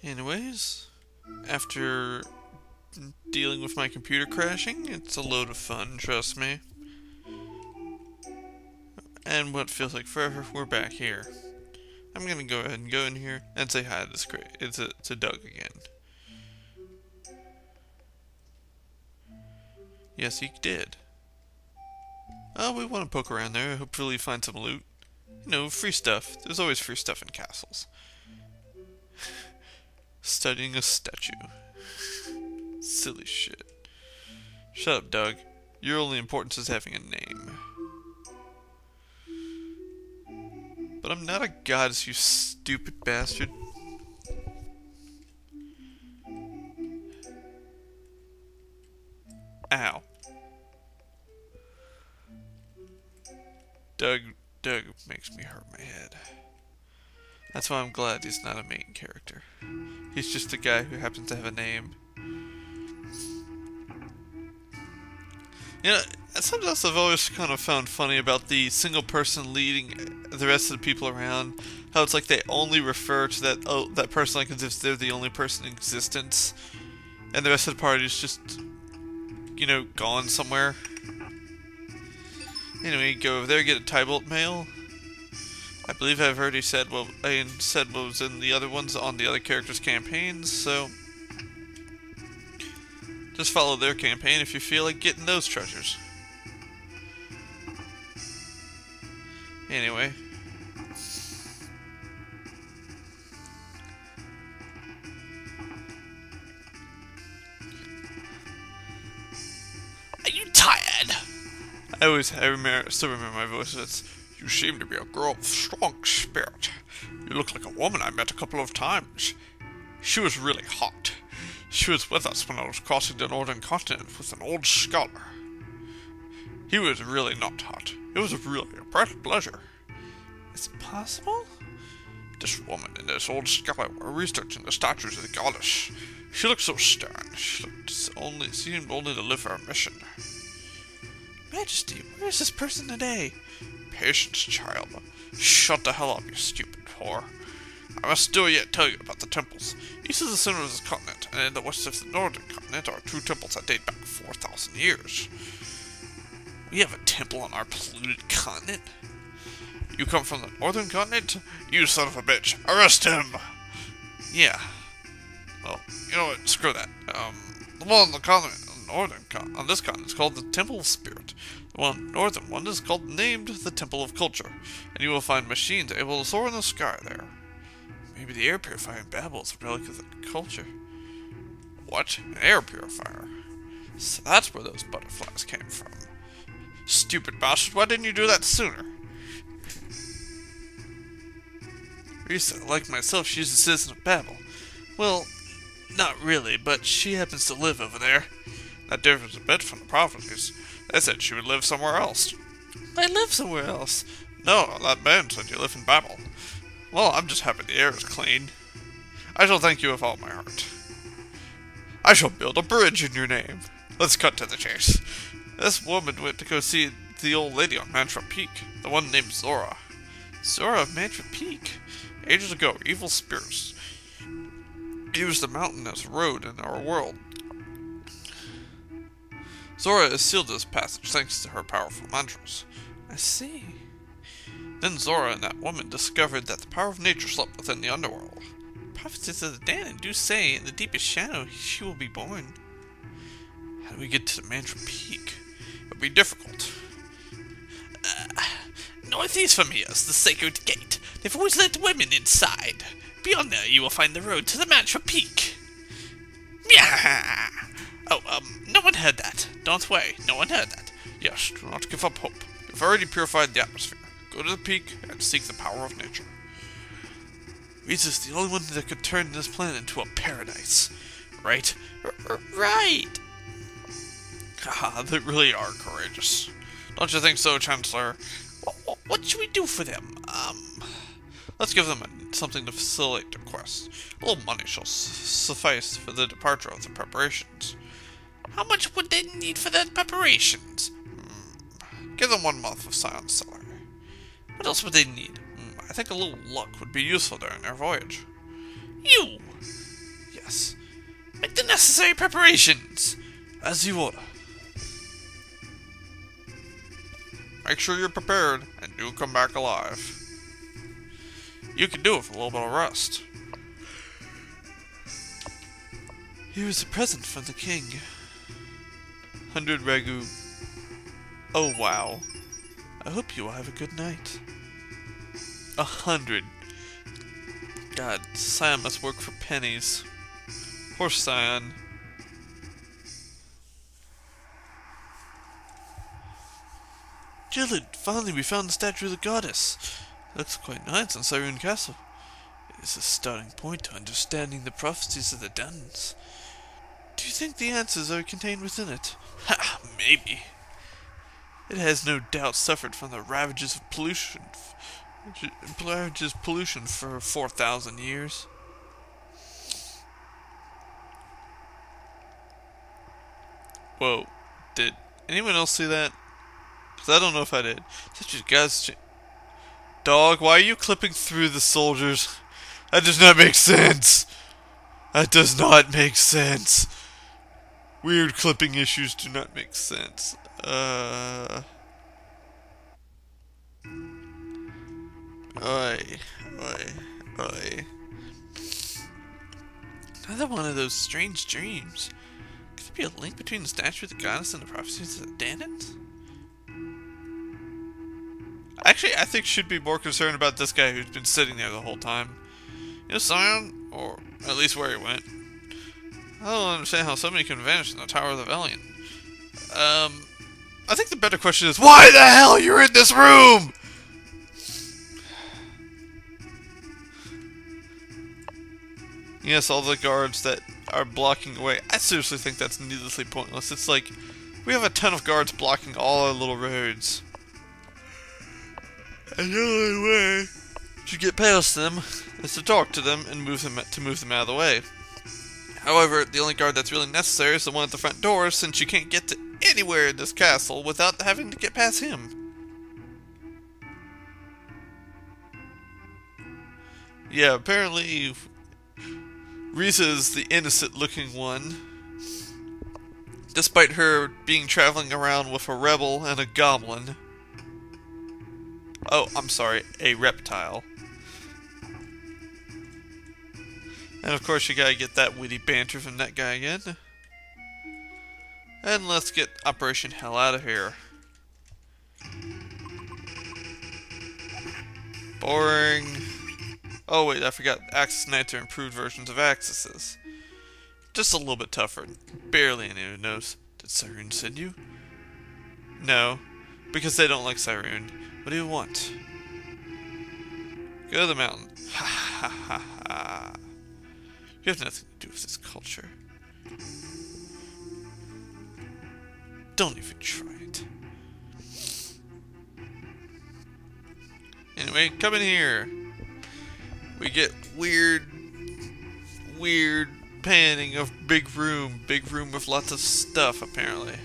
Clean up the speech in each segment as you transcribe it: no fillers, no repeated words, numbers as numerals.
Anyways, after dealing with my computer crashing, it's a load of fun, trust me. And what feels like forever, we're back here. I'm gonna go ahead and go in here and say hi to this to Doug again. Yes, he did. Oh, we want to poke around there, hopefully find some loot. You know, free stuff. There's always free stuff in castles. Studying a statue. Silly shit. Shut up, Doug. Your only importance is having a name. But I'm not a goddess, you stupid bastard. Ow. Doug makes me hurt my head. That's why I'm glad he's not a main character. He's just a guy who happens to have a name. You know, something else I've always kind of found funny about the single person leading the rest of the people around. How it's like they only refer to that person like as if they're the only person in existence. And the rest of the party is just, you know, gone somewhere. Anyway, go over there, get a Tybolt mail. I believe I've already said what was in the other ones on the other characters' campaigns, so just follow their campaign if you feel like getting those treasures. Anyway. Are you tired? Still remember my voice. It's, you seem to be a girl of strong spirit. You look like a woman I met a couple of times. She was really hot. She was with us when I was crossing the northern continent with an old scholar. He was really not hot. It was really a pleasure. Is it possible? This woman and this old scholar were researching the statues of the goddess. She looked so stern. She seemed only to live for her mission. Majesty, where is this person today? Patience, child. Shut the hell up, you stupid whore. I must still yet tell you about the temples. East of the center of this continent, and in the west of the northern continent, are two temples that date back 4,000 years. We have a temple on our polluted continent? You come from the northern continent? You son of a bitch. Arrest him! Yeah. Well, you know what? Screw that. The one on the continent, on this continent, is called the Temple of Spirit. The one northern one is named the Temple of Culture, and you will find machines able to soar in the sky there. Maybe the air purifier in Babel is a relic of the culture. What? An air purifier? So that's where those butterflies came from. Stupid bastard, why didn't you do that sooner? Riza, like myself, she's a citizen of Babel. Well, not really, but she happens to live over there. That differs a bit from the prophecies. They said she would live somewhere else. I live somewhere else. No, that man said you live in Babel. Well, I'm just happy the air is clean. I shall thank you with all my heart. I shall build a bridge in your name. Let's cut to the chase. This woman went to go see the old lady on Mantra Peak, the one named Zora. Zora of Mantra Peak? Ages ago, evil spirits used the mountain as a road in our world. Zora has sealed this passage thanks to her powerful mantras. I see. Then Zora and that woman discovered that the power of nature slept within the underworld. Prophecies of the Danon do say in the deepest shadow she will be born. How do we get to the Mantra Peak? It'll be difficult. Northeast from here is the Sacred Gate. They've always let women inside. Beyond there you will find the road to the Mantra Peak. Yeah. Oh, no one heard that. Don't worry, no one heard that. Yes, do not give up hope. You've already purified the atmosphere. Go to the peak and seek the power of nature. Riza's the only one that could turn this planet into a paradise. Right? Right! Haha, they really are courageous. Don't you think so, Chancellor? What should we do for them? Let's give them something to facilitate their quest. A little money shall suffice for the departure of the preparations. How much would they need for their preparations? Give them 1 month of silent salary. What else would they need? I think a little luck would be useful during their voyage. You! necessary preparations. As you order. Make sure you're prepared, and do come back alive. You can do it with a little bit of rest. Here is a present from the king. 100 ragu. Oh wow. I hope you will have a good night. 100. God, Scion must work for pennies. Poor Scion. Jilid, finally we found the statue of the goddess. It looks quite nice on Cyrene Castle. It is a starting point to understanding the prophecies of the Duns. Do you think the answers are contained within it? Ha! Maybe. It has no doubt suffered from the ravages of pollution. For 4,000 years. Whoa. Did anyone else see that? Because I don't know if I did. Such a guy's... Dog, why are you clipping through the soldiers? That does not make sense. That does not make sense. Weird clipping issues do not make sense. Oi. Another one of those strange dreams. Could there be a link between the statue of the goddess and the prophecies of the Dandans? Actually, I think should be more concerned about this guy who's been sitting there the whole time. You know, Scion, or at least where he went. I don't understand how somebody can vanish in the Tower of the Valiant. I think the better question is, why the hell you're in this room? Yes, all the guards that are blocking away. I seriously think that's needlessly pointless. It's like, we have a ton of guards blocking all our little roads. And the only way to get past them is to talk to them and move them out of the way. However, the only guard that's really necessary is the one at the front door, since you can't get to anywhere in this castle without having to get past him. Yeah, apparently Riza is the innocent-looking one, despite her being traveling around with a rebel and a goblin. Oh, I'm sorry, a reptile. And of course you gotta get that witty banter from that guy again. And let's get Operation Hell out of here. Boring. Oh wait, I forgot. Axis Knights are improved versions of Axis. Just a little bit tougher. Barely anyone knows. Did Cyrene send you? No. Because they don't like Cyrene. What do you want? Go to the mountain. Ha ha ha ha. You have nothing to do with this culture. Don't even try it. Anyway, come in here. We get weird panning of big room with lots of stuff apparently.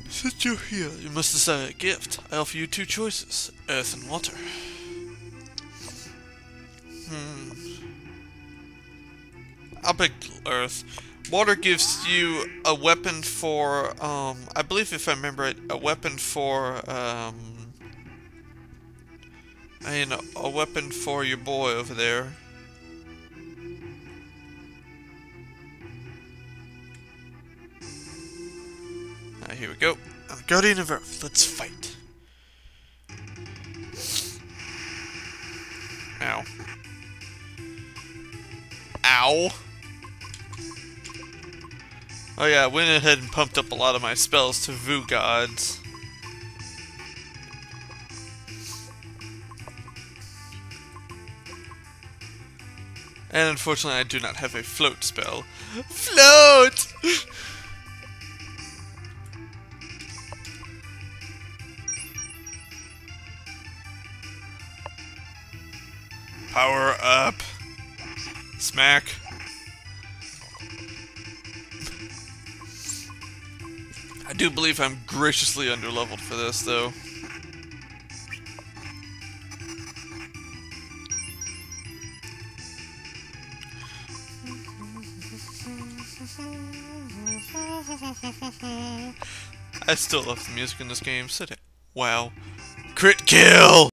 Since you're here, you must decide a gift. I offer you two choices, earth and water. I'll pick earth. Water gives you a weapon for, I believe if I remember it, a weapon for, a weapon for your boy over there. Alright, here we go. I'm Guardian of Earth. Let's fight. Ow. Ow. Oh yeah, I went ahead and pumped up a lot of my spells to Vu Gods. And unfortunately I do not have a float spell. Float! Power up. Smack. I do believe I'm graciously underleveled for this, though. I still love the music in this game. Sit it. Wow. Crit kill!